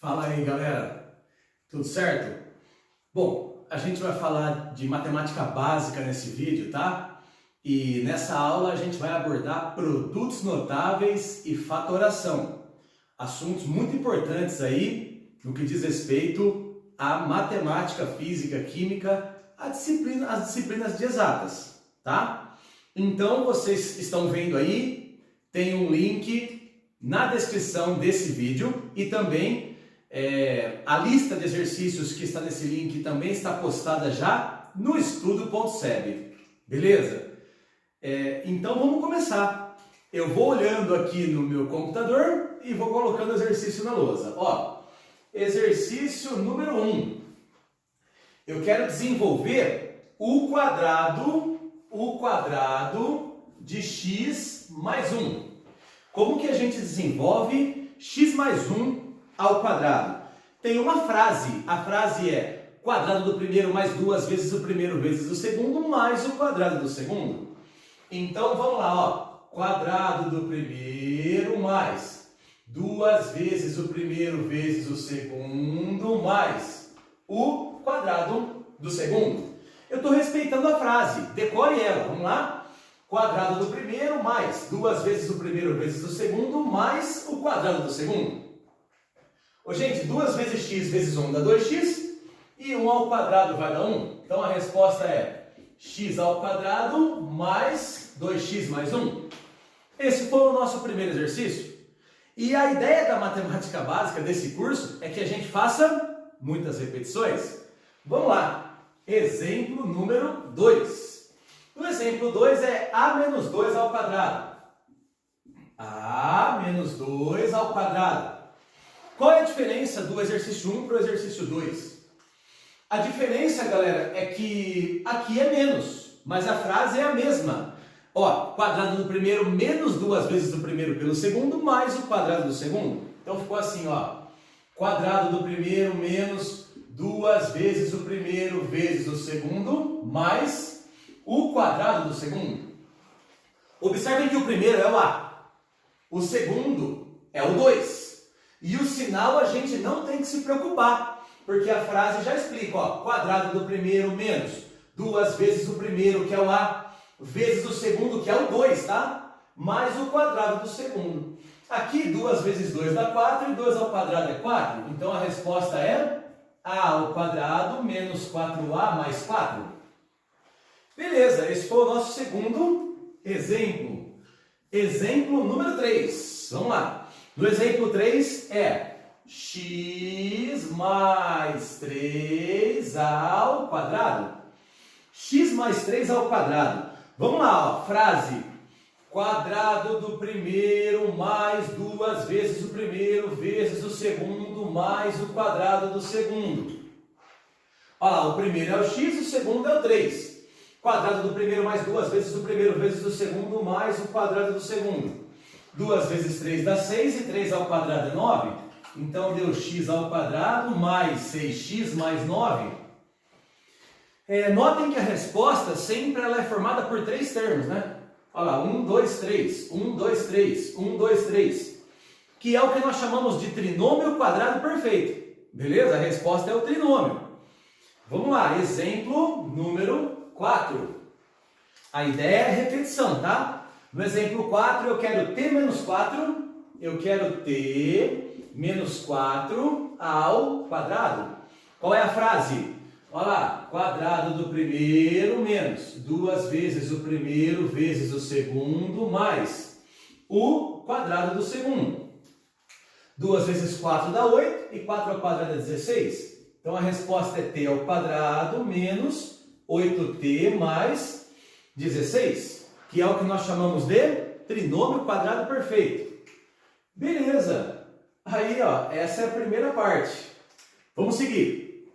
Fala aí, galera. Tudo certo? Bom, a gente vai falar de matemática básica nesse vídeo, tá? E nessa aula a gente vai abordar produtos notáveis e fatoração. Assuntos muito importantes aí no que diz respeito à matemática, física, química, as disciplinas de exatas, tá? Então vocês estão vendo aí, tem um link na descrição desse vídeo e também a lista de exercícios que está nesse link também está postada já no estudo.seb, beleza? Então vamos começar. Eu vou olhando aqui no meu computador e vou colocando o exercício na lousa. Ó, exercício número 1. Eu quero desenvolver o quadrado de x mais 1. Como que a gente desenvolve x mais 1 ao quadrado? Tem uma frase, a frase é quadrado do primeiro mais 2 vezes o primeiro vezes o segundo mais o quadrado do segundo. Então vamos lá, ó, quadrado do primeiro mais 2 vezes o primeiro vezes o segundo mais o quadrado do segundo. Eu estou respeitando a frase, decore ela, vamos lá? Quadrado do primeiro mais 2 vezes o primeiro vezes o segundo mais o quadrado do segundo. Ô, gente, 2 vezes x vezes 1 dá 2x e 1 ao quadrado vai dar 1. Então a resposta é x ao quadrado mais 2x mais 1. Esse foi o nosso primeiro exercício. E a ideia da matemática básica desse curso é que a gente faça muitas repetições. Vamos lá. Exemplo número 2. O exemplo 2 é a menos 2 ao quadrado. A menos 2 ao quadrado. Qual é a diferença do exercício 1 para o exercício 2? A diferença, galera, é que aqui é menos, mas a frase é a mesma. Ó, quadrado do primeiro menos 2 vezes o primeiro pelo segundo mais o quadrado do segundo. Então ficou assim, ó. Quadrado do primeiro menos 2 vezes o primeiro vezes o segundo mais o quadrado do segundo. Observem que o primeiro é o A, o segundo é o 2. E o sinal a gente não tem que se preocupar, porque a frase já explica, ó, quadrado do primeiro menos 2 vezes o primeiro, que é o A, vezes o segundo, que é o 2, tá? Mais o quadrado do segundo. Aqui 2 vezes 2 dá 4 e 2 ao quadrado é 4. Então a resposta é A ao quadrado menos 4A mais 4. Beleza, esse foi o nosso segundo exemplo. Exemplo número 3. Vamos lá. No exemplo 3 é x mais 3 ao quadrado. X mais 3 ao quadrado. Vamos lá, ó, frase. Quadrado do primeiro mais 2 vezes o primeiro vezes o segundo mais o quadrado do segundo. Olha lá, o primeiro é o x, o segundo é o 3. Quadrado do primeiro mais 2 vezes o primeiro vezes o segundo mais o quadrado do segundo. 2 vezes 3 dá 6 e 3 ao quadrado é 9. Então deu x ao quadrado mais 6x mais 9. Notem que a resposta sempre ela é formada por 3 termos, né? Olha lá, 1, 2, 3, 1, 2, 3, 1, 2, 3. Que é o que nós chamamos de trinômio quadrado perfeito. Beleza? A resposta é o trinômio. Vamos lá, exemplo número 4. A ideia é repetição, tá? No exemplo 4, eu quero t menos 4, eu quero t menos 4 ao quadrado. Qual é a frase? Olha lá, quadrado do primeiro menos 2 vezes o primeiro vezes o segundo mais o quadrado do segundo. 2 vezes 4 dá 8 e 4 ao quadrado é 16. Então a resposta é t ao quadrado menos 8t mais 16. Que é o que nós chamamos de trinômio quadrado perfeito. Beleza. Aí, ó, essa é a primeira parte. Vamos seguir.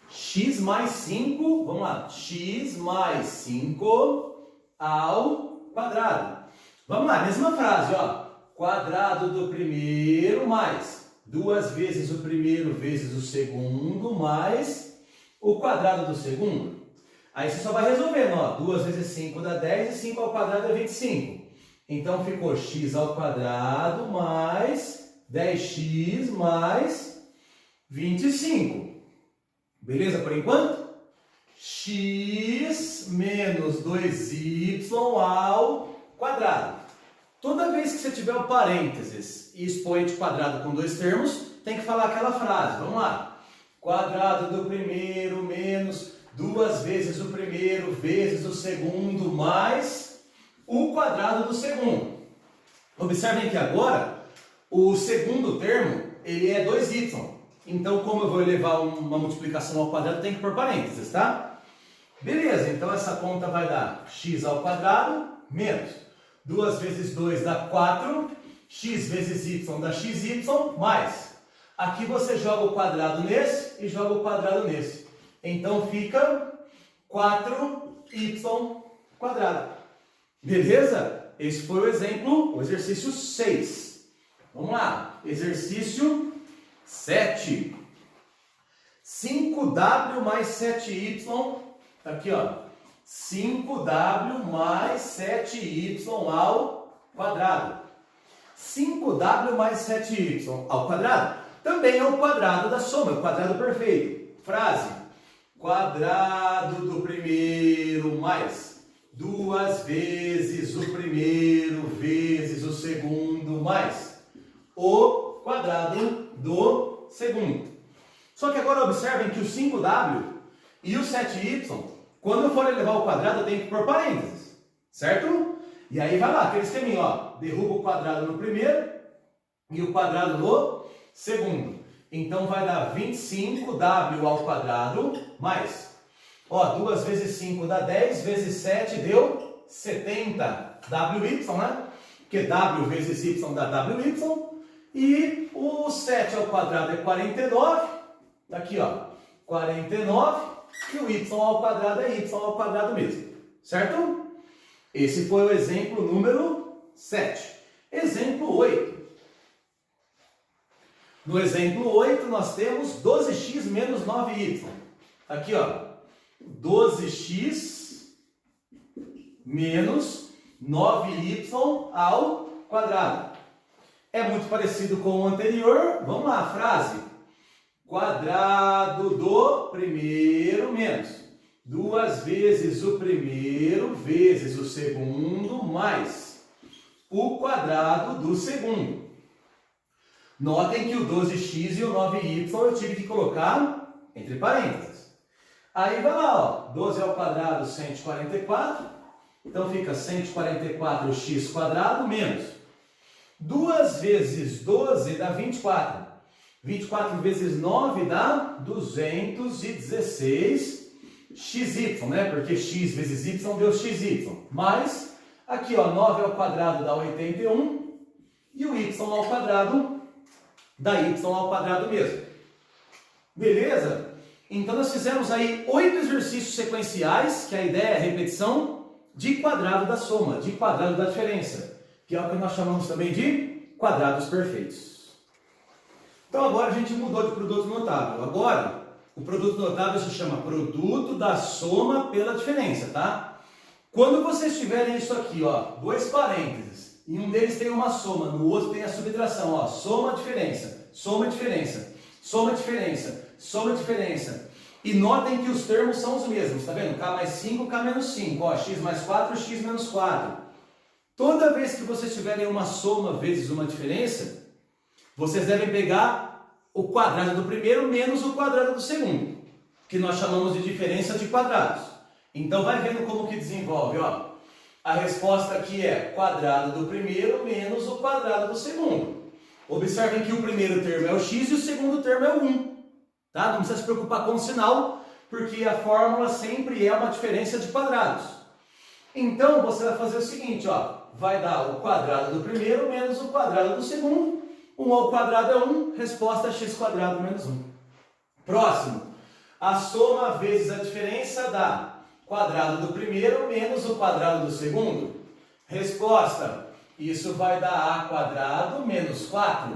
X mais 5, vamos lá. X mais 5 ao quadrado. Vamos lá, mesma frase, ó. Quadrado do primeiro mais 2 vezes o primeiro vezes o segundo mais o quadrado do segundo. Aí você só vai resolvendo, ó. 2 vezes 5 dá 10 e 5 ao quadrado é 25. Então ficou x ao quadrado mais 10x mais 25. Beleza por enquanto? X menos 2y ao quadrado. Toda vez que você tiver o parênteses e expoente quadrado com dois termos, tem que falar aquela frase. Vamos lá. Quadrado do primeiro menos 2 vezes o primeiro vezes o segundo mais o quadrado do segundo. Observem que agora o segundo termo ele é 2y. Então, como eu vou elevar uma multiplicação ao quadrado, tem que pôr parênteses, tá? Beleza, então essa conta vai dar x ao quadrado menos 2 vezes 2 dá 4, x vezes y dá xy, mais. Aqui você joga o quadrado nesse e joga o quadrado nesse. Então fica 4y quadrado. Beleza? Esse foi o exemplo, o exercício 6. Vamos lá, exercício 7. 5w mais 7y, aqui ó, 5w mais 7y ao quadrado. 5w mais 7y ao quadrado também é o quadrado da soma, é o quadrado perfeito. Frase, quadrado do primeiro mais 2 vezes o primeiro vezes o segundo mais o quadrado do segundo. Só que agora observem que o 5w e o 7y, quando eu for elevar ao quadrado, eu tenho que pôr parênteses, certo? E aí vai lá, aquele esqueminha, ó, derruba o quadrado no primeiro e o quadrado no segundo. Então vai dar 25w ao quadrado mais, ó, 2 vezes 5 dá 10, vezes 7 deu 70 wy, né? Porque w vezes y dá wy. E o 7 ao quadrado é 49, aqui ó, 49, e o y ao quadrado é y ao quadrado mesmo, certo? Esse foi o exemplo número 7. Exemplo 8. No exemplo 8 nós temos 12x menos 9y. Aqui ó, 12x menos 9y ao quadrado. É muito parecido com o anterior. Vamos lá, frase. Quadrado do primeiro menos 2 vezes o primeiro vezes o segundo mais o quadrado do segundo. Notem que o 12x e o 9y eu tive que colocar entre parênteses. Aí vai lá, ó, 12 ao quadrado, 144. Então fica 144x quadrado menos 2 vezes 12 dá 24. 24 vezes 9 dá 216 xy, né? Porque x vezes y deu xy. Mais, aqui ó, 9 ao quadrado dá 81. E o y ao quadrado dá y ao quadrado mesmo. Beleza? Então nós fizemos aí 8 exercícios sequenciais, que a ideia é a repetição de quadrado da soma, de quadrado da diferença, que é o que nós chamamos também de quadrados perfeitos. Então agora a gente mudou de produto notável. Agora, o produto notável se chama produto da soma pela diferença, tá? Quando vocês tiverem isso aqui, ó, dois parênteses, e um deles tem uma soma, no outro tem a subtração, ó, soma, diferença, soma, diferença, soma, diferença, soma, diferença. E notem que os termos são os mesmos, tá vendo? K mais 5, K menos 5, ó, x mais 4, x menos 4. Toda vez que vocês tiverem uma soma vezes uma diferença, vocês devem pegar o quadrado do primeiro menos o quadrado do segundo, que nós chamamos de diferença de quadrados. Então vai vendo como que desenvolve, ó. A resposta aqui é quadrado do primeiro menos o quadrado do segundo. Observem que o primeiro termo é o x e o segundo termo é o 1. Tá? Não precisa se preocupar com o sinal, porque a fórmula sempre é uma diferença de quadrados. Então você vai fazer o seguinte, ó. Vai dar o quadrado do primeiro menos o quadrado do segundo. 1 ao quadrado é 1, resposta é x quadrado menos 1. Próximo. A soma vezes a diferença dá quadrado do primeiro menos o quadrado do segundo. Resposta, isso vai dar a quadrado menos 4.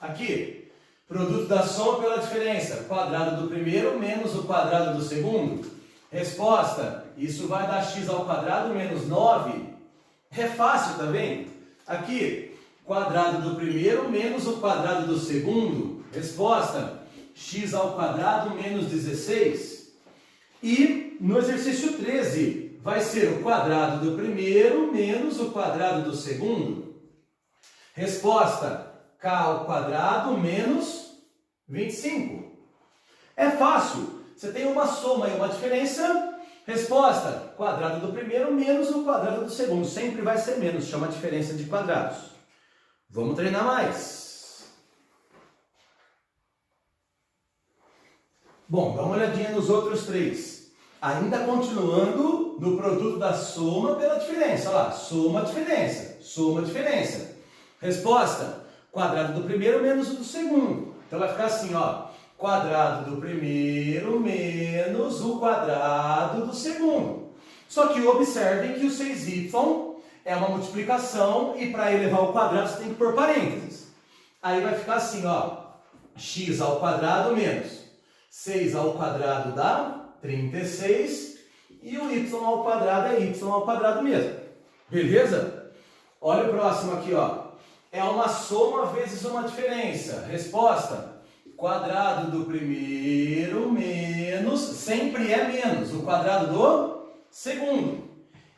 Aqui, produto da soma pela diferença, quadrado do primeiro menos o quadrado do segundo. Resposta, isso vai dar x ao quadrado menos 9. É fácil, tá vendo? Aqui, quadrado do primeiro menos o quadrado do segundo. Resposta, x ao quadrado menos 16. E no exercício 13, vai ser o quadrado do primeiro menos o quadrado do segundo. Resposta, k ao quadrado menos 25. É fácil. Você tem uma soma e uma diferença. Resposta, quadrado do primeiro menos o quadrado do segundo. Sempre vai ser menos, chama a diferença de quadrados. Vamos treinar mais. Bom, dá uma olhadinha nos outros três. Ainda continuando no produto da soma pela diferença. Olha lá, soma, diferença. Soma, diferença. Resposta, quadrado do primeiro menos o do segundo. Então vai ficar assim, ó. Quadrado do primeiro menos o quadrado do segundo. Só que observem que o 6y é uma multiplicação e para elevar ao quadrado você tem que pôr parênteses. Aí vai ficar assim, ó. X ao quadrado menos 6 ao quadrado dá 36 e o y ao quadrado é y ao quadrado mesmo. Beleza? Olha o próximo aqui, ó. É uma soma vezes uma diferença. Resposta, quadrado do primeiro menos, sempre é menos, o quadrado do segundo.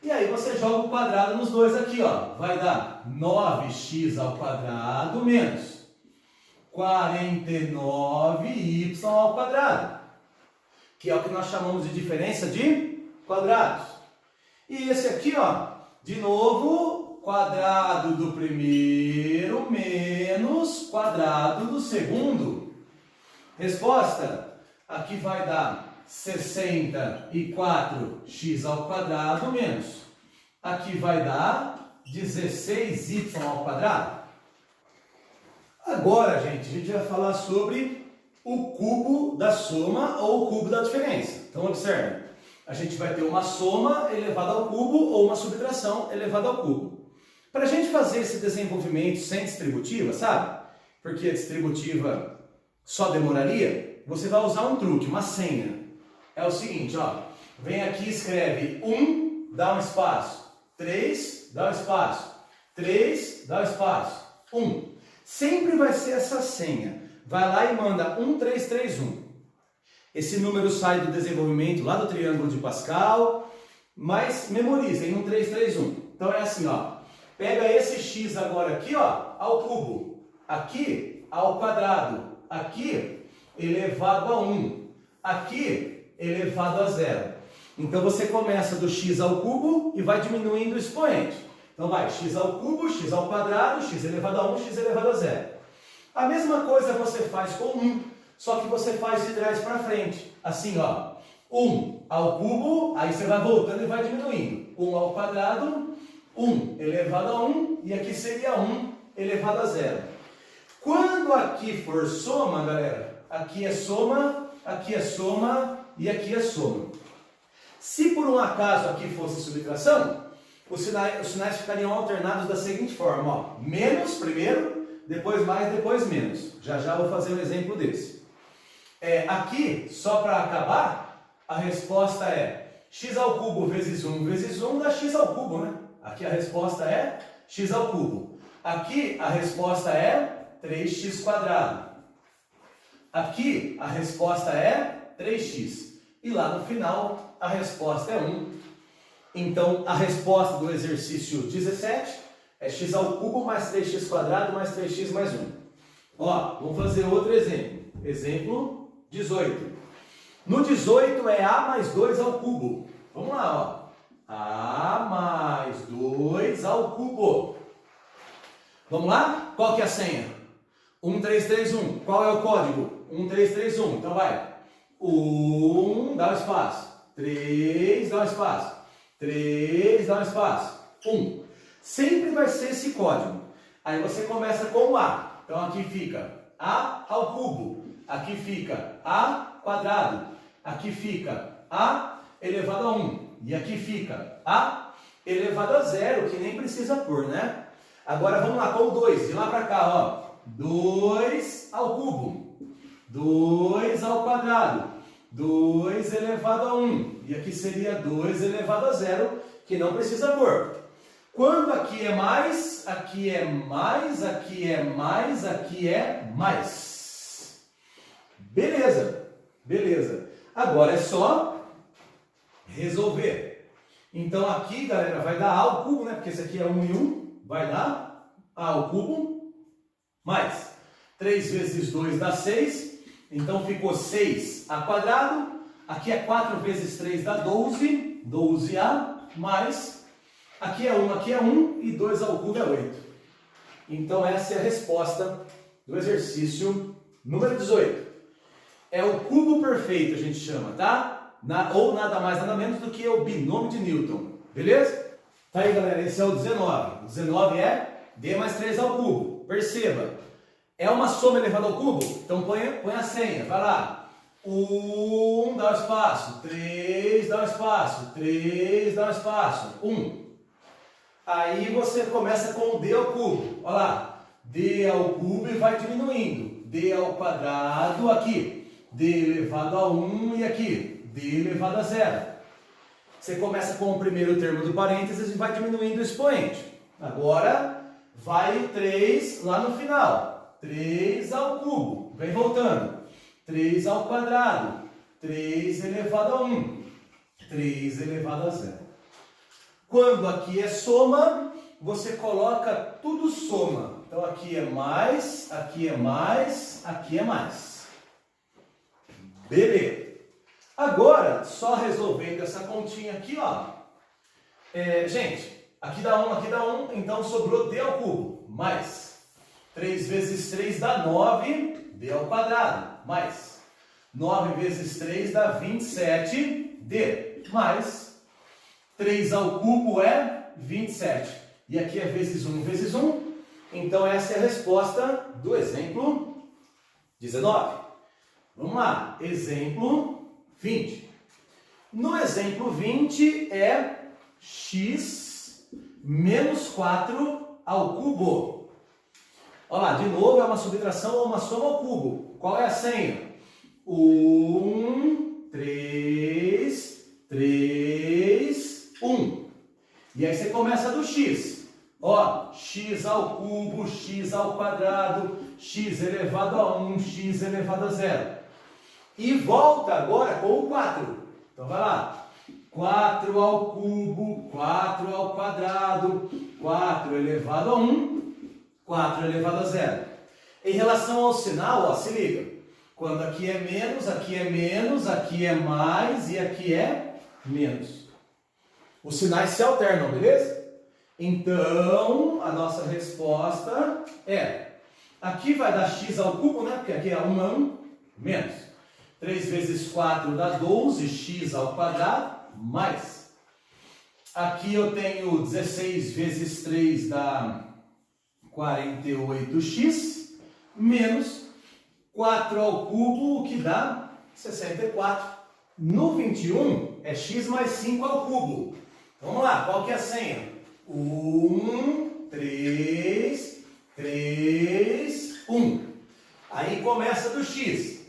E aí você joga o quadrado nos dois aqui, ó. Vai dar 9x ao quadrado menos 49y ao quadrado, que é o que nós chamamos de diferença de quadrados. E esse aqui, ó, de novo, quadrado do primeiro menos quadrado do segundo. Resposta, aqui vai dar 64x ao quadrado menos, aqui vai dar 16y ao quadrado. Agora, gente, a gente vai falar sobre o cubo da soma ou o cubo da diferença. Então, observe, a gente vai ter uma soma elevada ao cubo ou uma subtração elevada ao cubo. Para a gente fazer esse desenvolvimento sem distributiva, sabe? Porque a distributiva só demoraria, você vai usar um truque, uma senha. É o seguinte, ó. Vem aqui e escreve 1, dá um espaço. 3, dá um espaço. 3, dá um espaço. 1. Sempre vai ser essa senha. Vai lá e manda 1, 3, 3, 1. Esse número sai do desenvolvimento lá do triângulo de Pascal, mas memorizem 1, 3, 3, 1. Então é assim, ó. Pega esse x agora aqui, ó, ao cubo. Aqui, ao quadrado. Aqui, elevado a 1. Aqui, elevado a 0. Então, você começa do x ao cubo e vai diminuindo o expoente. Então, vai x ao cubo, x ao quadrado, x elevado a 1, x elevado a 0. A mesma coisa você faz com 1, só que você faz de trás para frente. Assim, ó. 1 ao cubo, aí você vai voltando e vai diminuindo. 1 ao quadrado, 1 elevado a 1, e aqui seria 1 elevado a 0. Quando aqui for soma, galera, aqui é soma e aqui é soma. Se por um acaso aqui fosse subtração, os sinais ficariam alternados da seguinte forma, ó. Menos primeiro, depois mais, depois menos. Já já vou fazer um exemplo desse. Aqui, só para acabar, a resposta é x ao cubo vezes 1 dá x ao cubo, né? Aqui a resposta é x ao cubo. Aqui a resposta é 3x quadrado. Aqui a resposta é 3x. E lá no final a resposta é 1. Então a resposta do exercício 17 é x ao cubo mais 3x quadrado mais 3x mais 1. Ó, vamos fazer outro exemplo. Exemplo 18. No 18 é a mais 2 ao cubo. Vamos lá, ó. A mais 2 ao cubo. Vamos lá? Qual que é a senha? 1331. Qual é o código? 1331. Então vai. 1, dá um espaço. 3, dá um espaço. 3, dá um espaço. 1. Sempre vai ser esse código. Aí você começa com o A. Então aqui fica A ao cubo. Aqui fica A quadrado. Aqui fica A elevado a 1. E aqui fica A elevado a 0, que nem precisa pôr, né? Agora vamos lá com o 2. De lá para cá, ó. 2 ao cubo. 2 ao quadrado. 2 elevado a 1. E aqui seria 2 elevado a 0, que não precisa pôr. Quando aqui é mais, aqui é mais, aqui é mais, aqui é mais. Beleza, beleza. Agora é só resolver. Então aqui, galera, vai dar A ao cubo, né? Porque esse aqui é 1 e 1, vai dar A ao cubo, mais 3 vezes 2 dá 6, então ficou 6A quadrado, aqui é 4 vezes 3 dá 12, 12A, mais, aqui é 1 e 2 ao cubo é 8. Então essa é a resposta do exercício número 18. É o cubo perfeito, a gente chama, tá? Ou nada mais, nada menos do que o binômio de Newton, beleza? Tá aí, galera, esse é o 19. O 19 é D mais 3 ao cubo. Perceba, é uma soma elevada ao cubo? Então põe a senha, vai lá. 1 dá um espaço, 3 dá um espaço, 3 dá um espaço, 1. Aí você começa com o D ao cubo, olha lá. D ao cubo e vai diminuindo. D ao quadrado aqui, D elevado a 1 e aqui, D elevado a 0. Você começa com o primeiro termo do parênteses e vai diminuindo o expoente. Agora vai o 3 lá no final. 3 ao cubo, vem voltando. 3 ao quadrado, 3 elevado a 1, 3 elevado a 0. Quando aqui é soma, você coloca tudo soma. Então aqui é mais, aqui é mais, aqui é mais. Beleza. Agora, só resolvendo essa continha aqui, ó. Gente, aqui dá 1, então sobrou D ao cubo, mais 3 vezes 3 dá 9, D ao quadrado, mais 9 vezes 3 dá 27, D, mais 3 ao cubo é 27. E aqui é vezes 1 vezes 1, então essa é a resposta do exemplo 19. Vamos lá, exemplo 20. No exemplo 20 é x menos 4 ao cubo. Olha lá, de novo é uma subtração ou uma soma ao cubo. Qual é a senha? 1, 3, 3, 1. E aí você começa do x. Ó, x ao cubo, x ao quadrado, x elevado a 1, x elevado a 0. E volta agora com o 4. Então vai lá. 4 ao cubo, 4 ao quadrado, 4 elevado a 1, 4 elevado a 0. Em relação ao sinal, ó, se liga. Quando aqui é menos, aqui é menos, aqui é mais e aqui é menos. Os sinais se alternam, beleza? Então, a nossa resposta é... Aqui vai dar x ao cubo, né? Porque aqui é 1 a 1, menos. 3 vezes 4 dá 12, x ao quadrado, mais. Aqui eu tenho 16 vezes 3 dá 48x, menos 4 ao cubo, o que dá 64. No 21 é x mais 5 ao cubo. Vamos lá, qual que é a senha? 1, 3, 3, 1. Aí começa do x.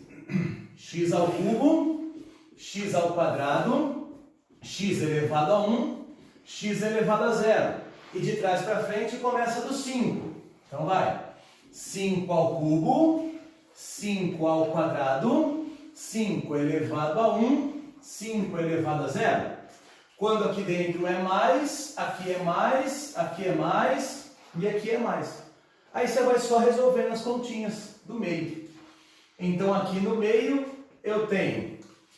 X ao cubo, x ao quadrado, x elevado a 1, x elevado a 0. E de trás para frente começa do 5. Então vai. 5 ao cubo, 5 ao quadrado, 5 elevado a 1, 5 elevado a 0. Quando aqui dentro é mais, aqui é mais, aqui é mais e aqui é mais. Aí você vai só resolvendo as continhas do meio. Então aqui no meio eu tenho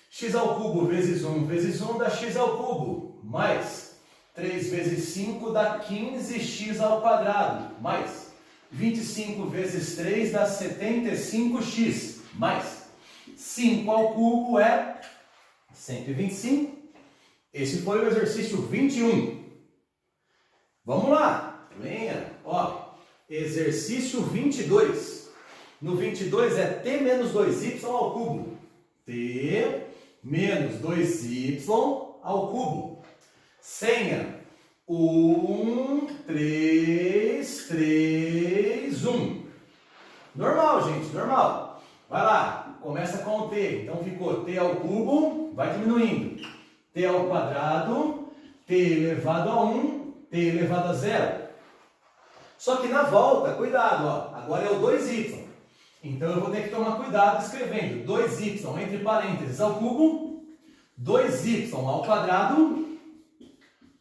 x ao cubo vezes 1 dá x ao cubo, mais 3 vezes 5 dá 15x ao quadrado, mais 25 vezes 3 dá 75x, mais 5 ao cubo é 125. Esse foi o exercício 21. Vamos lá, venha, ó, exercício 22. No 22 é t menos 2y ao cubo. T menos 2y ao cubo. Senha 1, 3, 3, 1. Normal, gente, normal. Vai lá, começa com o t. Então ficou t ao cubo, vai diminuindo. T ao quadrado, t elevado a 1, t elevado a zero. Só que na volta, cuidado, ó, agora é o 2y. Então eu vou ter que tomar cuidado escrevendo 2y entre parênteses ao cubo, 2y ao quadrado,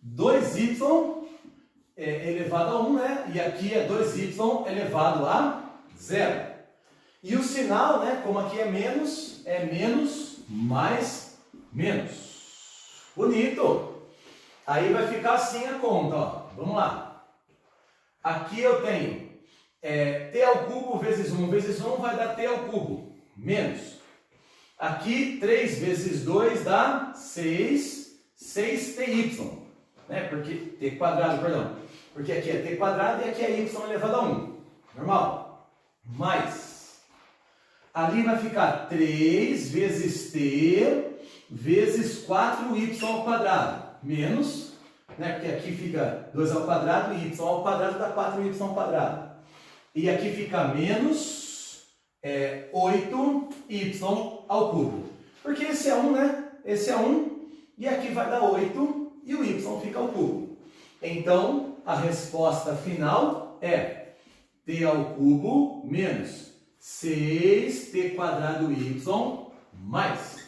2y elevado a 1, né? E aqui é 2y elevado a 0. E o sinal, né, como aqui é menos mais menos. Bonito! Aí vai ficar assim a conta, ó. Vamos lá. Aqui eu tenho t ao cubo vezes 1 vai dar t ao cubo, menos. Aqui 3 vezes 2 dá 6ty, né? Porque t quadrado, perdão. Porque aqui é t quadrado e aqui é y elevado a 1. Normal. Mais. Ali vai ficar 3 vezes t vezes 4y ao quadrado, menos, né? Porque aqui fica 2 ao quadrado e y ao quadrado dá 4y ao quadrado. E aqui fica menos 8y ao cubo. Porque esse é 1, né? Esse é 1 e aqui vai dar 8 e o y fica ao cubo. Então, a resposta final é t ao cubo menos 6t quadrado y mais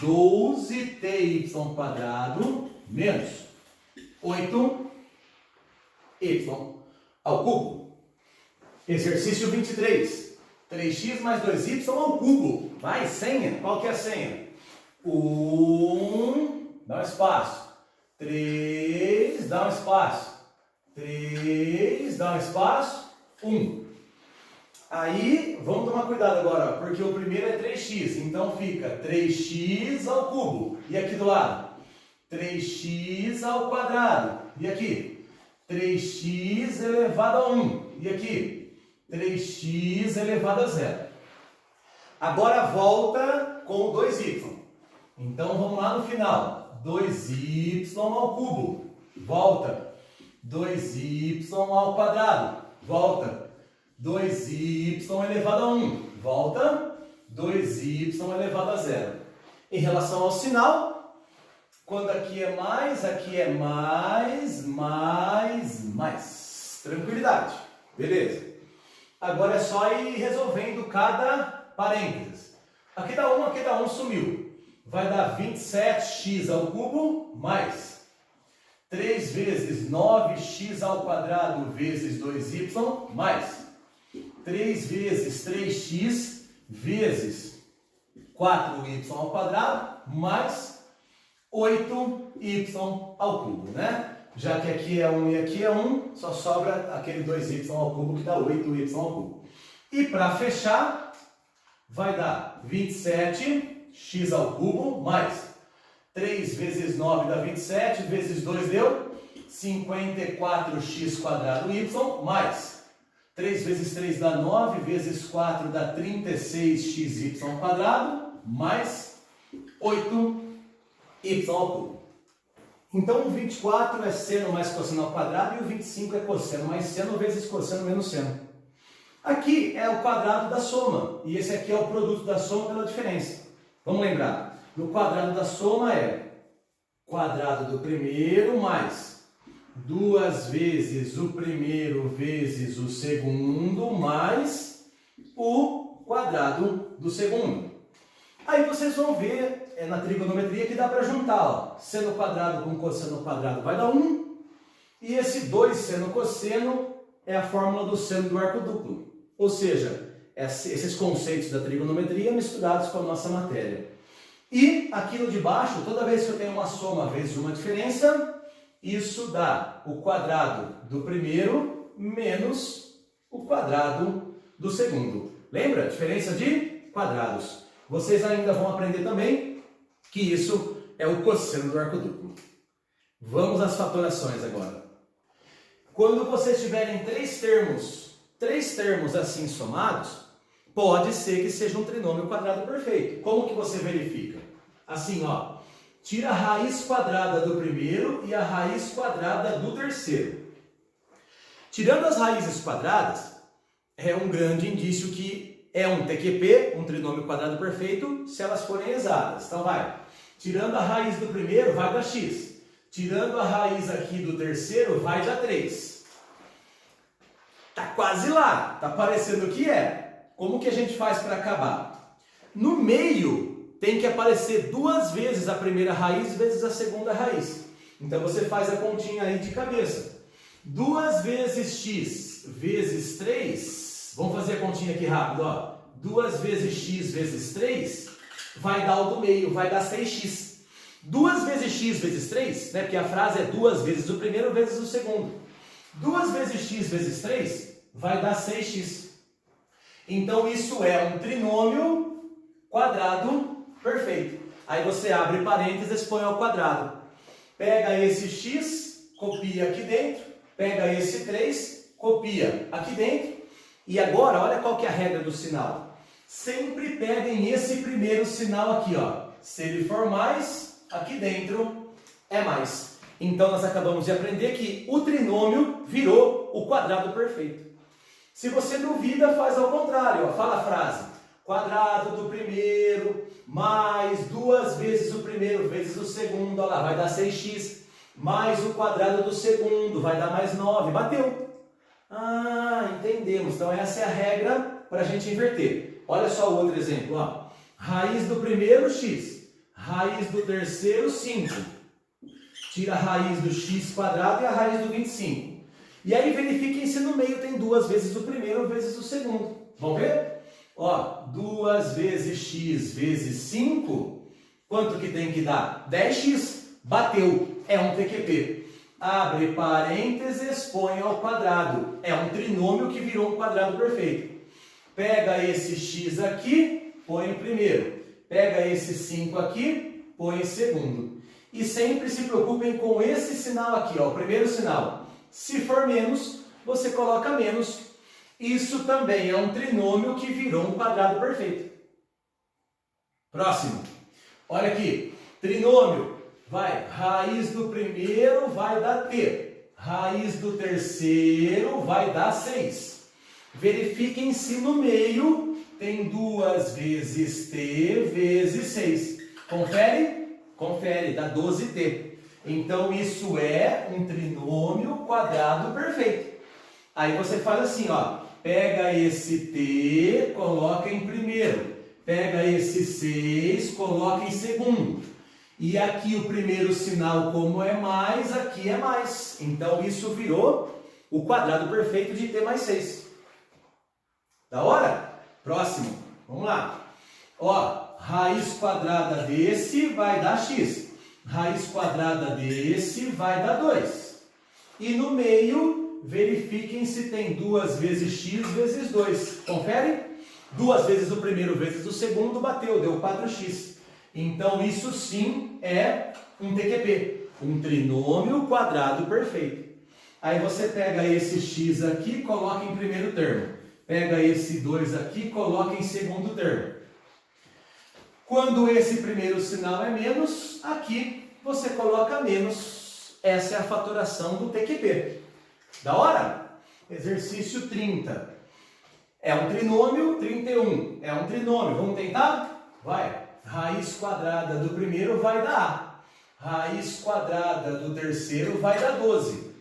12ty quadrado menos 8y ao cubo. Exercício 23. 3x mais 2y ao cubo. Vai, senha. Qual que é a senha? 1, dá um espaço. 3, dá um espaço. 3, dá um espaço. 1. Aí, vamos tomar cuidado agora, porque o primeiro é 3x. Então fica 3x ao cubo. E aqui do lado? 3x ao quadrado. E aqui? 3x elevado a 1. E aqui? 3x elevado a 0. Agora volta com o 2y. Então vamos lá no final. 2y ao cubo. Volta. 2y ao quadrado. Volta. 2y elevado a 1. Volta. 2y elevado a 0. Em relação ao sinal, quando aqui é mais mais. Tranquilidade. Beleza. Agora é só ir resolvendo cada parênteses. Aqui dá 1, sumiu. Vai dar 27x ao cubo mais 3 vezes 9x ao quadrado vezes 2y mais 3 vezes 3x vezes 4y ao quadrado mais 8y ao cubo, né? Já que aqui é 1 e aqui é 1, só sobra aquele 2y ao cubo que dá 8y ao cubo. E para fechar, vai dar 27x ao cubo mais 3 vezes 9 dá 27, vezes 2 deu 54x quadrado y mais 3 vezes 3 dá 9, vezes 4 dá 36xy quadrado mais 8y ao cubo. Então o 24 é seno mais cosseno ao quadrado e o 25 é cosseno mais seno vezes cosseno menos seno. Aqui é o quadrado da soma e esse aqui é o produto da soma pela diferença. Vamos lembrar, no quadrado da soma é quadrado do primeiro mais 2 vezes o primeiro vezes o segundo mais o quadrado do segundo. Aí vocês vão ver na trigonometria que dá para juntar, ó, seno quadrado com cosseno quadrado vai dar 1, e esse 2 seno cosseno é a fórmula do seno do arco duplo. Ou seja, esses conceitos da trigonometria misturados com a nossa matéria. E aqui no de baixo, toda vez que eu tenho uma soma vezes uma diferença, isso dá o quadrado do primeiro menos o quadrado do segundo. Lembra? Diferença de quadrados. Vocês ainda vão aprender também que isso é o cosseno do arco duplo. Vamos às fatorações agora. Quando vocês tiverem três termos assim somados, pode ser que seja um trinômio quadrado perfeito. Como que você verifica? Assim, ó, tira a raiz quadrada do primeiro e a raiz quadrada do terceiro. Tirando as raízes quadradas, é um grande indício que é um TQP, um trinômio quadrado perfeito, se elas forem exatas. Então vai, tirando a raiz do primeiro, vai dar x. tirando a raiz aqui do terceiro, vai dar 3. Tá quase lá, tá parecendo que é. Como que a gente faz para acabar? No meio tem que aparecer 2 vezes a primeira raiz vezes a segunda raiz. Então você faz a continha aí de cabeça. 2 vezes x vezes 3, vamos fazer a continha aqui rápido, ó. 2 vezes x vezes 3 vai dar o do meio, vai dar 6x. 2 vezes x vezes 3, né? Porque a frase é 2 vezes o primeiro vezes o segundo. 2 vezes x vezes 3 vai dar 6x. Então isso é um trinômio quadrado perfeito. Aí você abre parênteses, põe ao quadrado. Pega esse x, copia aqui dentro. Pega esse 3, copia aqui dentro. E agora, olha qual que é a regra do sinal. Sempre peguem esse primeiro sinal aqui, ó. Se ele for mais, aqui dentro é mais. Então nós acabamos de aprender que o trinômio virou o quadrado perfeito. Se você duvida, faz ao contrário, ó. Fala a frase. Quadrado do primeiro mais 2 vezes o primeiro vezes o segundo, ó lá, vai dar 6x. Mais o quadrado do segundo, vai dar mais 9. Bateu. Ah, entendemos. Então essa é a regra para a gente inverter. Olha só o outro exemplo, ó. Raiz do primeiro, x. Raiz do terceiro, 5. Tira a raiz do x quadrado e a raiz do 25. E aí verifiquem se no meio tem 2 vezes o primeiro vezes o segundo. Vamos ver? Ó, 2 vezes x vezes 5. Quanto que tem que dar? 10x. Bateu. É um TQP. Abre parênteses, põe ao quadrado. É um trinômio que virou um quadrado perfeito. Pega esse x aqui, põe em primeiro. Pega esse 5 aqui, põe em segundo. E sempre se preocupem com esse sinal aqui, ó, o primeiro sinal. Se for menos, você coloca menos. Isso também é um trinômio que virou um quadrado perfeito. Próximo. Olha aqui. Trinômio. Vai, raiz do primeiro vai dar t. Raiz do terceiro vai dar 6. Verifiquem se no meio tem 2 vezes t vezes 6. Confere? Confere, dá 12t. Então isso é um trinômio quadrado perfeito. Aí você faz assim, ó. Pega esse t, coloca em primeiro. Pega esse 6, coloca em segundo. E aqui o primeiro sinal, como é mais, aqui é mais. Então isso virou o quadrado perfeito de t mais 6. Da hora? Próximo. Vamos lá. Ó, raiz quadrada desse vai dar x. Raiz quadrada desse vai dar 2. E no meio, verifiquem se tem 2 vezes x vezes 2. Confere? 2 vezes o primeiro vezes o segundo, bateu, deu 4x. Então isso sim é um TQP, um trinômio quadrado perfeito. Aí você pega esse x aqui, coloca em primeiro termo. Pega esse 2 aqui, coloca em segundo termo. Quando esse primeiro sinal é menos, aqui você coloca menos. Essa é a fatoração do TQP. Da hora? Exercício 30. É um trinômio, 31. É um trinômio. Vamos tentar? Vai. Raiz quadrada do primeiro vai dar A. Raiz quadrada do terceiro vai dar 12.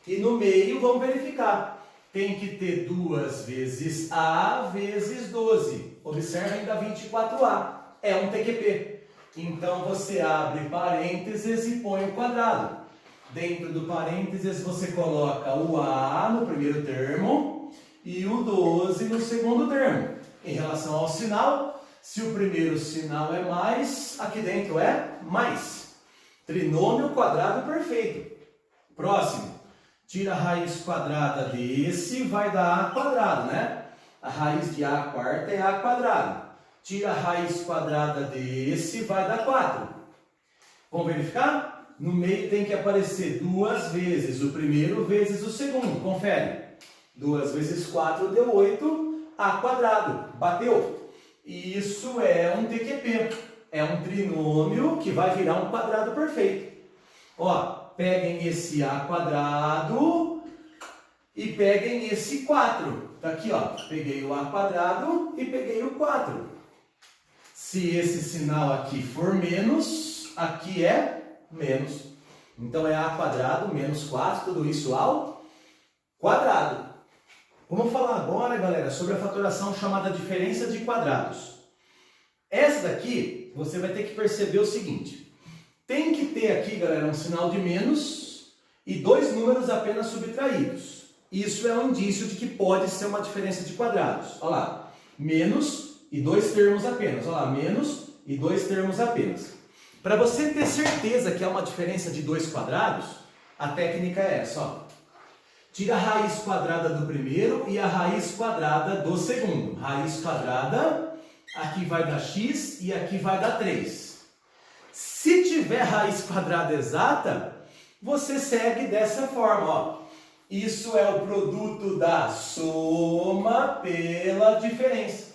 E no meio, vamos verificar. Tem que ter 2 vezes A vezes 12. Observa ainda 24A. É um TQP. Então você abre parênteses e põe o quadrado. Dentro do parênteses você coloca o A no primeiro termo e o 12 no segundo termo. Em relação ao sinal, se o primeiro sinal é mais, aqui dentro é mais. Trinômio quadrado perfeito. Próximo. Tira a raiz quadrada desse, vai dar A quadrado, né? A raiz de A quarta é A quadrado. Tira a raiz quadrada desse, vai dar 4. Vamos verificar? No meio tem que aparecer 2 vezes o primeiro vezes o segundo. Confere. 2 vezes 4 deu 8. A quadrado. Bateu. Isso é um TQP, é um trinômio que vai virar um quadrado perfeito. Ó, peguem esse A quadrado e peguem esse 4. Tá aqui, ó, peguei o A quadrado e peguei o 4. Se esse sinal aqui for menos, aqui é menos. Então é a quadrado menos 4, tudo isso ao quadrado. Vamos falar agora, galera, sobre a fatoração chamada diferença de quadrados. Essa daqui, você vai ter que perceber o seguinte. Tem que ter aqui, galera, um sinal de menos e dois números apenas subtraídos. Isso é um indício de que pode ser uma diferença de quadrados. Olha lá, menos e dois termos apenas. Olha lá, menos e dois termos apenas. Para você ter certeza que é uma diferença de dois quadrados, a técnica é essa, ó. Tira a raiz quadrada do primeiro e a raiz quadrada do segundo. Raiz quadrada, aqui vai dar x e aqui vai dar 3. Se tiver raiz quadrada exata, você segue dessa forma, ó. Isso é o produto da soma pela diferença.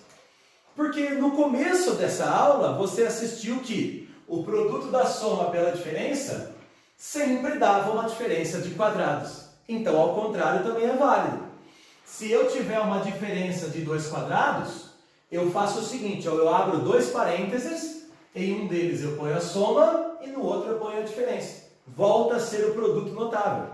Porque no começo dessa aula, você assistiu que o produto da soma pela diferença sempre dava uma diferença de quadrados. Então, ao contrário, também é válido. Se eu tiver uma diferença de dois quadrados, eu faço o seguinte, ó, eu abro dois parênteses, em um deles eu ponho a soma e no outro eu ponho a diferença. Volta a ser o produto notável.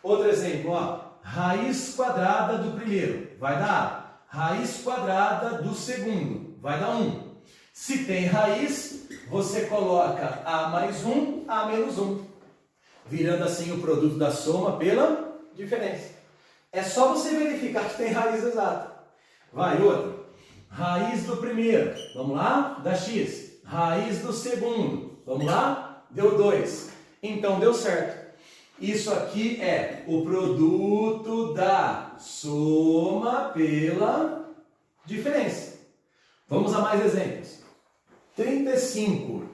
Outro exemplo, ó, raiz quadrada do primeiro vai dar A. Raiz quadrada do segundo vai dar 1. Se tem raiz, você coloca A mais 1, A menos 1. Virando assim o produto da soma pela diferença. É só você verificar que tem raiz exata. Vai, outra. Raiz do primeiro, vamos lá? Dá x. Raiz do segundo, vamos lá? Deu 2. Então deu certo. Isso aqui é o produto da soma pela diferença. Vamos a mais exemplos. 35.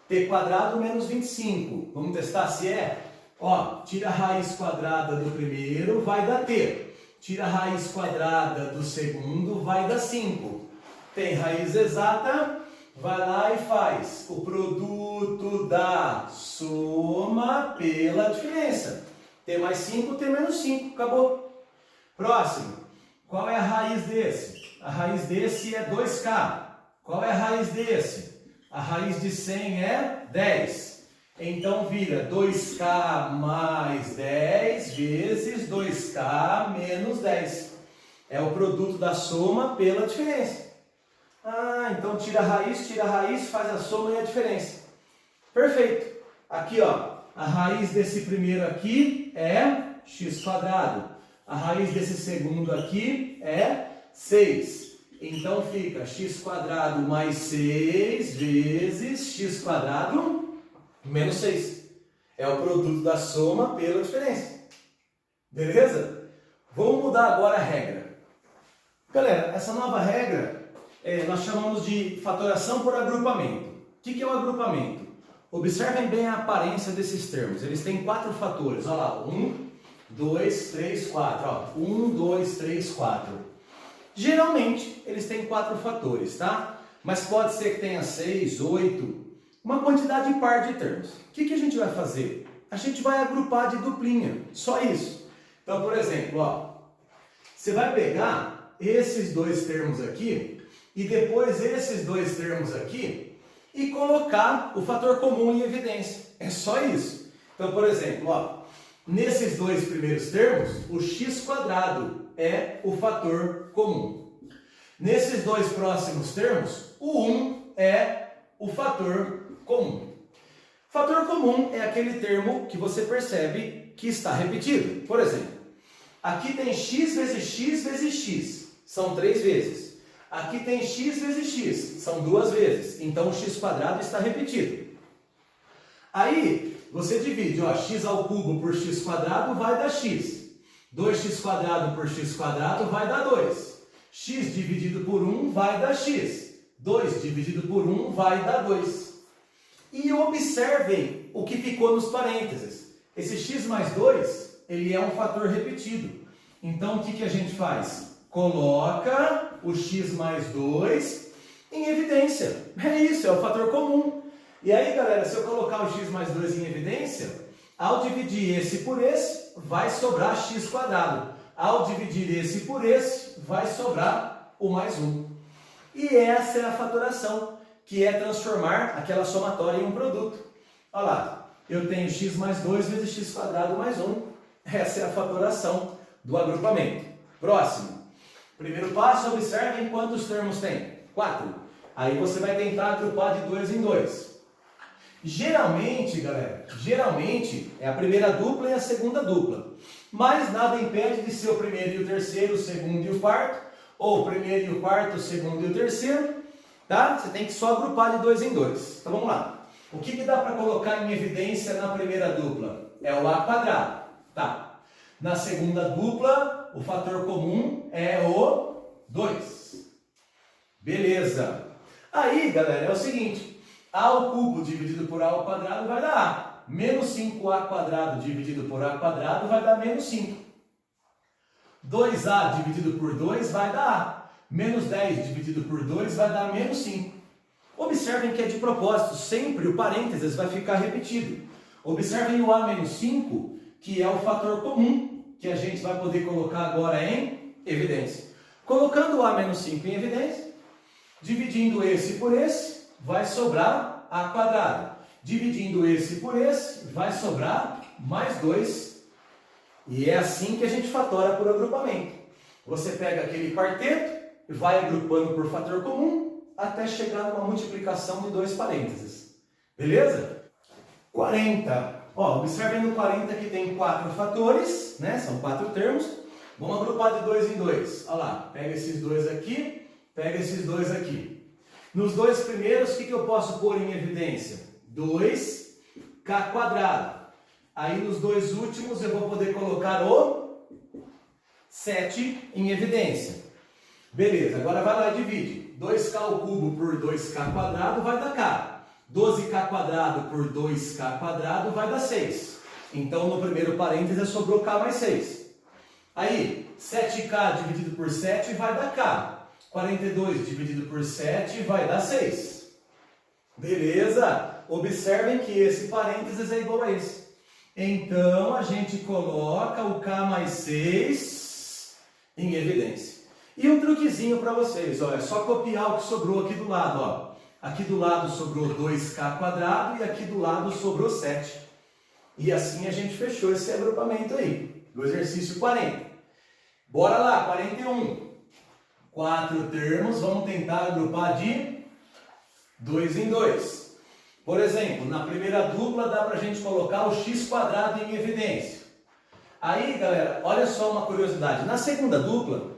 T quadrado menos 25. Vamos testar se é? Ó, tira a raiz quadrada do primeiro, vai dar T. Tira a raiz quadrada do segundo, vai dar 5. Tem raiz exata, vai lá e faz o produto da soma pela diferença. T mais 5, T menos 5, acabou. Próximo. Qual é a raiz desse? A raiz desse é 2K. Qual é a raiz desse? A raiz de 100 é 10. Então vira 2K mais 10 vezes 2K menos 10. É o produto da soma pela diferença. Ah, então tira a raiz, faz a soma e a diferença. Perfeito. Aqui, ó, a raiz desse primeiro aqui é x quadrado. A raiz desse segundo aqui é 6. Então fica x quadrado mais 6 vezes x quadrado menos 6. É o produto da soma pela diferença. Beleza? Vamos mudar agora a regra. Galera, essa nova regra nós chamamos de fatoração por agrupamento. O que é o agrupamento? Observem bem a aparência desses termos. Eles têm 4 fatores. Olha lá, 1, 2, 3, 4. 1, 2, 3, 4. Geralmente, eles têm 4 fatores, tá? Mas pode ser que tenha 6, 8, uma quantidade par de termos. O que a gente vai fazer? A gente vai agrupar de duplinha, só isso. Então, por exemplo, ó, você vai pegar esses dois termos aqui e depois esses dois termos aqui e colocar o fator comum em evidência. É só isso. Então, por exemplo, ó, nesses dois primeiros termos, o x quadrado é o fator comum. Nesses dois próximos termos, o 1 é o fator comum. Fator comum é aquele termo que você percebe que está repetido. Por exemplo, aqui tem x vezes x vezes x, são 3 vezes. Aqui tem x vezes x, são 2 vezes. Então o x quadrado está repetido. Aí você divide, ó, x ao cubo por x quadrado vai dar x. 2x quadrado por x quadrado vai dar 2. X dividido por 1 vai dar x. 2 dividido por 1 vai dar 2. E observem o que ficou nos parênteses. Esse x mais 2, ele é um fator repetido. Então o que a gente faz? Coloca o x mais 2 em evidência. É isso, é o fator comum. E aí, galera, se eu colocar o x mais 2 em evidência, ao dividir esse por esse, vai sobrar x quadrado. Ao dividir esse por esse, vai sobrar o mais 1. E essa é a fatoração, que é transformar aquela somatória em um produto. Olha lá, eu tenho x mais 2 vezes x quadrado mais 1. Essa é a fatoração do agrupamento. Próximo. Primeiro passo, observem quantos termos tem. 4. Aí você vai tentar agrupar de 2 em 2. Geralmente, galera, é a primeira dupla e a segunda dupla. Mas nada impede de ser o primeiro e o terceiro, o segundo e o quarto, ou o primeiro e o quarto, o segundo e o terceiro, tá? Você tem que só agrupar de 2 em 2. Então vamos lá. O que dá para colocar em evidência na primeira dupla? É o a quadrado, tá? Na segunda dupla, o fator comum é o 2. Beleza. Aí, galera, é o seguinte. A ao cubo dividido por a ao quadrado vai dar a. Menos 5a quadrado dividido por a quadrado vai dar menos 5. 2a dividido por 2 vai dar a. Menos 10 dividido por 2 vai dar menos 5. Observem que é de propósito, sempre o parênteses vai ficar repetido. Observem o a menos 5, que é o fator comum, que a gente vai poder colocar agora em evidência. Colocando o a menos 5 em evidência, dividindo esse por esse, vai sobrar a quadrado. Dividindo esse por esse, vai sobrar mais 2. E é assim que a gente fatora por agrupamento. Você pega aquele quarteto e vai agrupando por fator comum até chegar numa multiplicação de 2 parênteses. Beleza? 40. Ó, observem no 40 que tem 4 fatores, né? São 4 termos. Vamos agrupar de 2 em 2. Olha lá, pega esses 2 aqui, pega esses 2 aqui. Nos 2 primeiros, o que eu posso pôr em evidência? 2k quadrado. Aí nos 2 últimos eu vou poder colocar o 7 em evidência. Beleza, agora vai lá e divide. 2k ao cubo por 2k quadrado vai dar k. 12k quadrado por 2k quadrado vai dar 6. Então no primeiro parênteses sobrou k mais 6. Aí 7k dividido por 7 vai dar k. 42 dividido por 7 vai dar 6. Beleza? Observem que esse parênteses é igual a esse. Então, a gente coloca o k mais 6 em evidência. E um truquezinho para vocês, ó, é só copiar o que sobrou aqui do lado. Ó. Aqui do lado sobrou 2k quadrado e aqui do lado sobrou 7. E assim a gente fechou esse agrupamento aí, do exercício 40. Bora lá, 41. 4 termos, vamos tentar agrupar de 2 em 2. Por exemplo, na primeira dupla dá para a gente colocar o x quadrado em evidência. Aí, galera, olha só uma curiosidade. Na segunda dupla,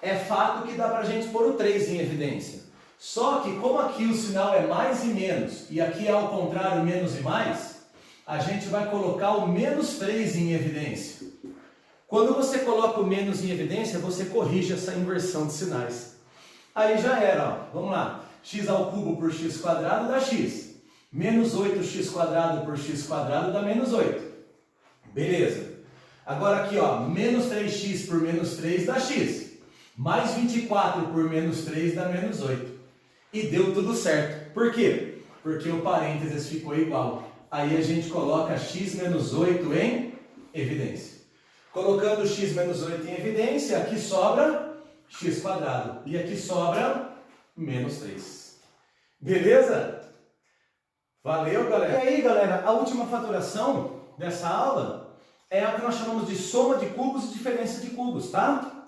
é fato que dá para a gente pôr o 3 em evidência. Só que, como aqui o sinal é mais e menos, e aqui é ao contrário, menos e mais, a gente vai colocar o menos 3 em evidência. Quando você coloca o menos em evidência, você corrige essa inversão de sinais. Aí já era, ó. Vamos lá. X ao cubo por x quadrado dá x. Menos 8x quadrado por x quadrado dá menos 8. Beleza. Agora aqui, ó, menos 3x por menos 3 dá x. Mais 24 por menos 3 dá menos 8. E deu tudo certo. Por quê? Porque o parênteses ficou igual. Aí a gente coloca x menos 8 em evidência. Colocando x menos 8 em evidência, aqui sobra x quadrado. E aqui sobra menos 3. Beleza? Valeu, galera! E aí, galera, a última fatoração dessa aula é a que nós chamamos de soma de cubos e diferença de cubos, tá?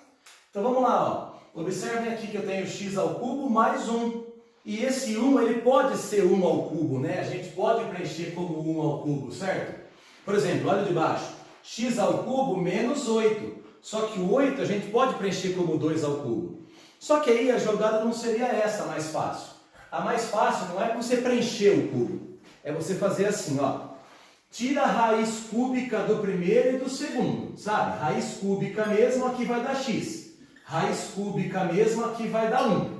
Então vamos lá, ó. Observem aqui que eu tenho x ao cubo mais 1. E esse 1, ele pode ser 1 ao cubo, né? A gente pode preencher como 1 ao cubo, certo? Por exemplo, olha de baixo. X ao cubo menos 8. Só que o 8 a gente pode preencher como 2 ao cubo. Só que aí a jogada não seria essa mais fácil. A mais fácil não é você preencher o cubo. É você fazer assim, ó. Tira a raiz cúbica do primeiro e do segundo, sabe? Raiz cúbica mesmo, aqui vai dar x. Raiz cúbica mesmo, aqui vai dar 1.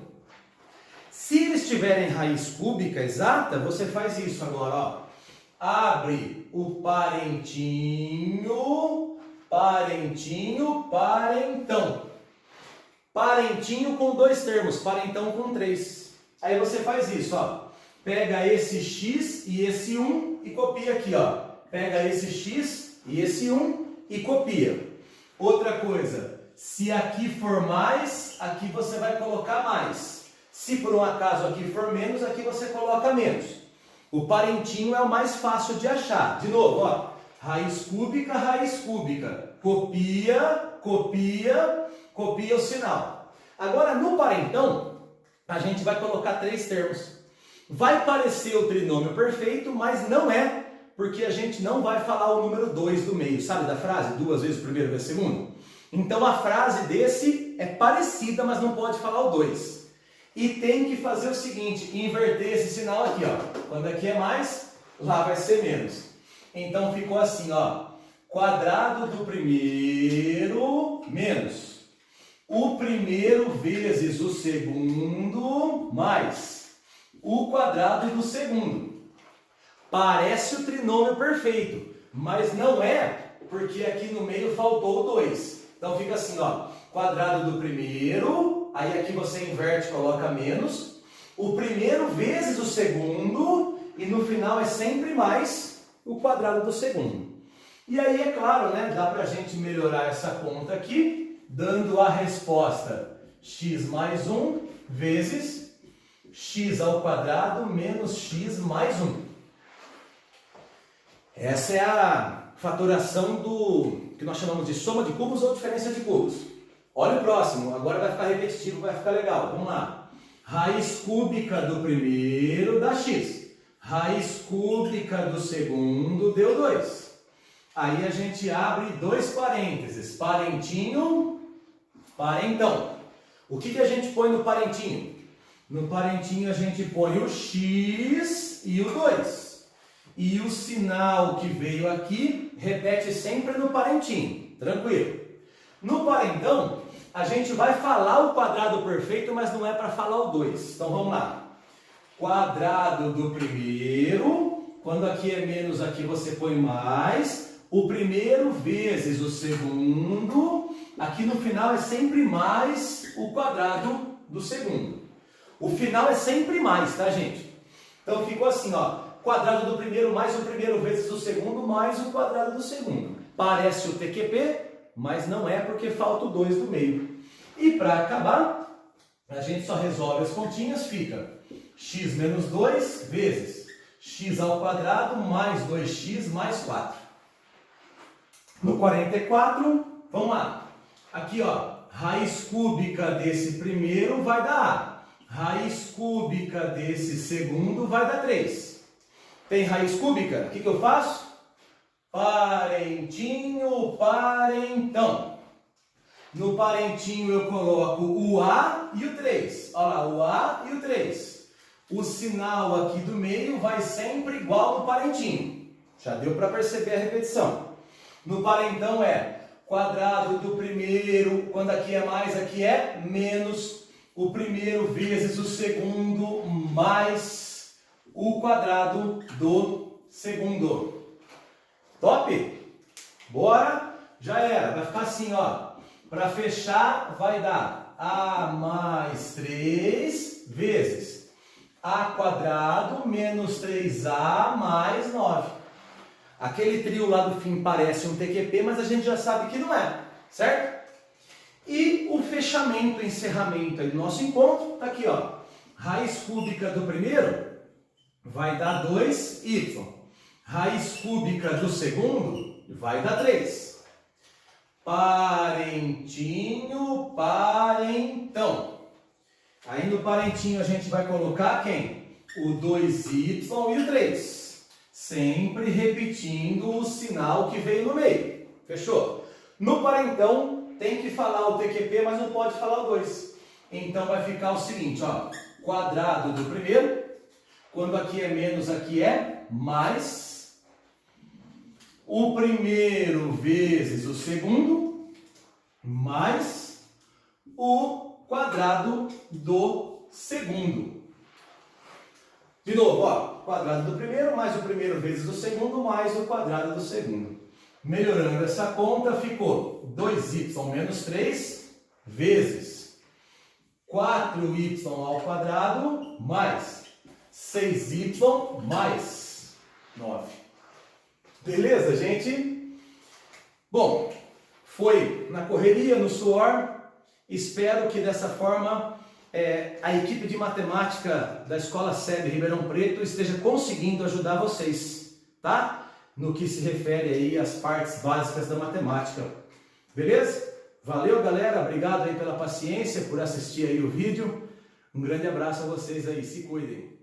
Se eles tiverem raiz cúbica exata, você faz isso agora, ó. Abre o parentinho, parentão. Parentinho com 2 termos, parentão com 3. Aí você faz isso, ó. Pega esse x e esse 1 e copia aqui, ó. Pega esse x e esse 1 e copia. Outra coisa, se aqui for mais, aqui você vai colocar mais. Se por um acaso aqui for menos, aqui você coloca menos. O parentinho é o mais fácil de achar. De novo, ó, raiz cúbica. Copia, copia, copia o sinal. Agora, no parentão, a gente vai colocar 3 termos. Vai parecer o trinômio perfeito, mas não é, porque a gente não vai falar o número 2 do meio. Sabe da frase? 2 vezes o primeiro vezes o segundo? Então, a frase desse é parecida, mas não pode falar o 2. E tem que fazer o seguinte, inverter esse sinal aqui, ó. Quando aqui é mais, lá vai ser menos. Então ficou assim, ó. Quadrado do primeiro menos o primeiro vezes o segundo mais o quadrado do segundo. Parece o trinômio perfeito, mas não é, porque aqui no meio faltou o 2. Então fica assim, ó. Quadrado do primeiro, aí aqui você inverte e coloca menos. O primeiro vezes o segundo, e no final é sempre mais o quadrado do segundo. E aí, é claro, né, dá pra gente melhorar essa conta aqui, dando a resposta x mais 1 vezes x ao quadrado menos x mais 1. Essa é a fatoração do que nós chamamos de soma de cubos ou diferença de cubos. Olha o próximo, agora vai ficar repetitivo, vai ficar legal. Vamos lá. Raiz cúbica do primeiro dá x. Raiz cúbica do segundo deu 2. Aí a gente abre 2 parênteses. Parentinho, parentão. O que a gente põe no parentinho? No parentinho a gente põe o x e o 2. E o sinal que veio aqui repete sempre no parentinho. Tranquilo. No parentão, a gente vai falar o quadrado perfeito, mas não é para falar o 2. Então vamos lá. Quadrado do primeiro, quando aqui é menos, aqui você põe mais. O primeiro vezes o segundo, aqui no final é sempre mais o quadrado do segundo. O final é sempre mais, tá, gente? Então ficou assim, ó. Quadrado do primeiro mais o primeiro vezes o segundo mais o quadrado do segundo. Parece o TQP, mas não é porque falta o 2 do meio. E para acabar, a gente só resolve as continhas, fica x menos 2 vezes x ao quadrado mais 2x mais 4. No 44, vamos lá. Aqui, ó, raiz cúbica desse primeiro vai dar A. Raiz cúbica desse segundo vai dar 3. Tem raiz cúbica? O que eu faço? Parentinho, parentão. No parentinho eu coloco o A e o 3. Olha lá, o A e o 3. O sinal aqui do meio vai sempre igual no parentinho. Já deu para perceber a repetição. No parentão é quadrado do primeiro, quando aqui é mais, aqui é menos o primeiro vezes o segundo mais o quadrado do segundo. Top? Bora? Já era. Vai ficar assim, ó. Para fechar, vai dar A mais 3 vezes A quadrado menos 3A mais 9. Aquele trio lá do fim parece um TQP, mas a gente já sabe que não é, certo? E o fechamento, o encerramento aí do nosso encontro, está aqui, ó. Raiz cúbica do primeiro vai dar 2y. Raiz cúbica do segundo vai dar 3. Parentinho, parentão. Aí no parentinho a gente vai colocar quem? O 2y e o 3. Sempre repetindo o sinal que veio no meio. Fechou? No parentão tem que falar o TQP, mas não pode falar o 2. Então vai ficar o seguinte, ó. Quadrado do primeiro. Quando aqui é menos, aqui é mais. O primeiro vezes o segundo. Mais o quadrado do segundo. De novo, ó. Quadrado do primeiro mais o primeiro vezes o segundo mais o quadrado do segundo. Melhorando essa conta, ficou 2y menos 3 vezes 4y ao quadrado mais 6y mais 9. Beleza, gente? Bom, foi na correria, no suor. Espero que dessa forma a equipe de matemática da Escola SEB Ribeirão Preto esteja conseguindo ajudar vocês, tá? No que se refere aí às partes básicas da matemática. Beleza? Valeu, galera. Obrigado aí pela paciência, por assistir aí o vídeo. Um grande abraço a vocês aí. Se cuidem.